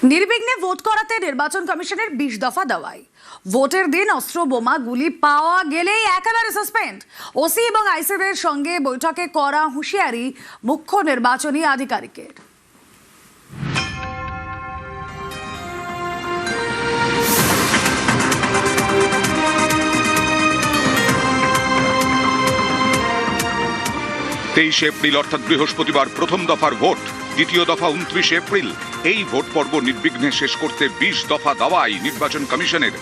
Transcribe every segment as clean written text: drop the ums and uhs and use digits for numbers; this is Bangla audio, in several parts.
নির্বিঘ্নে ভোট করাতে নির্বাচন কমিশনের 20 দফা দাওয়াই। ভোটের দিন অস্ত্র বোমা গুলি পাওয়া গেলেই একেবারে সাসপেন্ড। ওসি এবং আইসিদের সঙ্গে বৈঠকে করা হুঁশিয়ারি মুখ্য নির্বাচনী আধিকারিকের। এপ্রিল অর্থাৎ বৃহস্পতিবার প্রথম দফার ভোট, দ্বিতীয় দফা 29 এপ্রিল। এই ভোট পর্ব নির্বিঘ্নে শেষ করতে 20 দফা দাওয়াই নির্বাচন কমিশনের।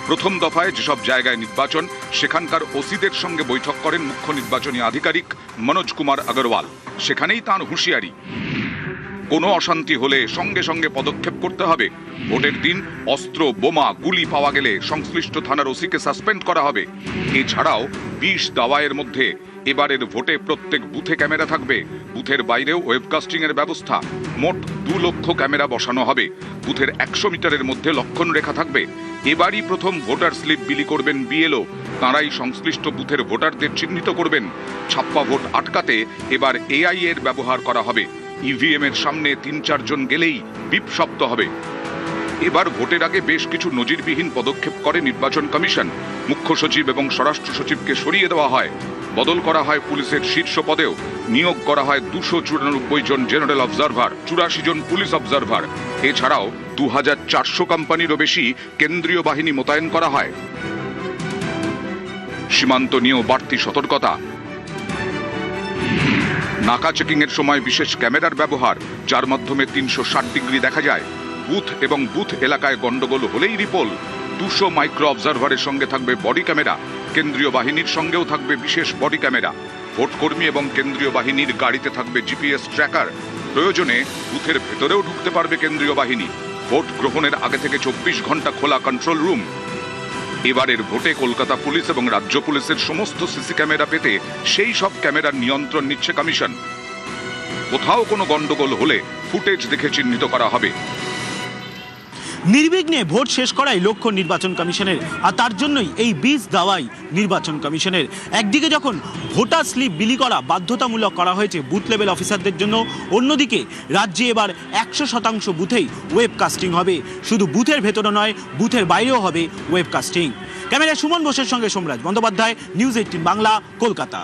প্রথম দফায় যেসব জায়গায় নির্বাচন, সেখানকার ওসিদের সঙ্গে বৈঠক করেন মুখ্য নির্বাচনী আধিকারিক মনোজ কুমার আগরওয়াল। সেখানেই তাঁর হুঁশিয়ারি, কোনো অশান্তি হলে সঙ্গে সঙ্গে পদক্ষেপ করতে হবে। ভোটের দিন অস্ত্র বোমা গুলি পাওয়া গেলে সংশ্লিষ্ট থানার ওসিকে সাসপেন্ড করা হবে। এছাড়াও 20 দাওয়াইয়ের মধ্যে এবারের ভোটে প্রত্যেক বুথে ক্যামেরা থাকবে। বুথের বাইরেও ওয়েবকাস্টিং এর ব্যবস্থা। মোট 2 লক্ষ ক্যামেরা বসানো হবে। বুথের 100 মিটারের মধ্যে লক্ষণ রেখা থাকবে। এবারই প্রথম ভোটার স্লিপ বিলি করবেন বিএলও। তাঁরাই সংশ্লিষ্ট বুথের ভোটারদের চিহ্নিত করবেন। ছাপ্পা ভোট আটকাতে এবার এআই এর ব্যবহার করা হবে। ইভিএম এর সামনে 3-4 জন গেলেই বিপ শব্দ হবে। এবার ভোটের আগে বেশ কিছু নজিরবিহীন পদক্ষেপ করে নির্বাচন কমিশন। মুখ্য সচিব এবং স্বরাষ্ট্র সচিবকে সরিয়ে দেওয়া হয়। বদল করা হয় পুলিশের শীর্ষ পদেও। নিয়োগ করা হয় 294 জন জেনারেল অবজারভার, 84 জন পুলিশ অবজারভার। এছাড়াও 2400 কোম্পানিরও বেশি কেন্দ্রীয় বাহিনী মোতায়েন করা হয়। সীমান্ত নিয়েও বাড়তি সতর্কতা। নাকা চেকিং এর সময় বিশেষ ক্যামেরার ব্যবহার, যার মাধ্যমে 360 ডিগ্রি দেখা যায়। বুথ এবং বুথ এলাকায় গন্ডগোল হলেই রিপোল। 200 মাইক্রো অবজারভারের সঙ্গে থাকবে বডি ক্যামেরা। কেন্দ্রীয় বাহিনীর সঙ্গেও থাকবে বিশেষ বডি ক্যামেরা। ভোটকর্মী এবং কেন্দ্রীয় বাহিনীর গাড়িতে থাকবে জিপিএস ট্র্যাকার। প্রয়োজনে বুথের ভেতরেও ঢুকতে পারবে কেন্দ্রীয় বাহিনী। ভোট গ্রহণের আগে থেকে 24 ঘন্টা খোলা কন্ট্রোল রুম। এবারের ভোটে কলকাতা পুলিশ এবং রাজ্য পুলিশের সমস্ত সিসি ক্যামেরা পেতে সেই সব ক্যামেরার নিয়ন্ত্রণ নিচ্ছে কমিশন। কোথাও কোনো গন্ডগোল হলে ফুটেজ দেখে চিহ্নিত করা হবে। নির্বিঘ্নে ভোট শেষ করাই লক্ষ্য নির্বাচন কমিশনের, আর তার জন্যই এই 20 দাওয়াই নির্বাচন কমিশনের। একদিকে যখন ভোটার স্লিপ বিলি করা বাধ্যতামূলক করা হয়েছে বুথ লেভেল অফিসারদের জন্য, অন্যদিকে রাজ্যে এবার 100% বুথেই ওয়েবকাস্টিং হবে। শুধু বুথের ভেতরে নয়, বুথের বাইরেও হবে ওয়েবকাস্টিং। ক্যামেরায় সুমন বোসের সঙ্গে সোমরাজ বন্দ্যোপাধ্যায়, নিউজ 18 বাংলা, কলকাতা।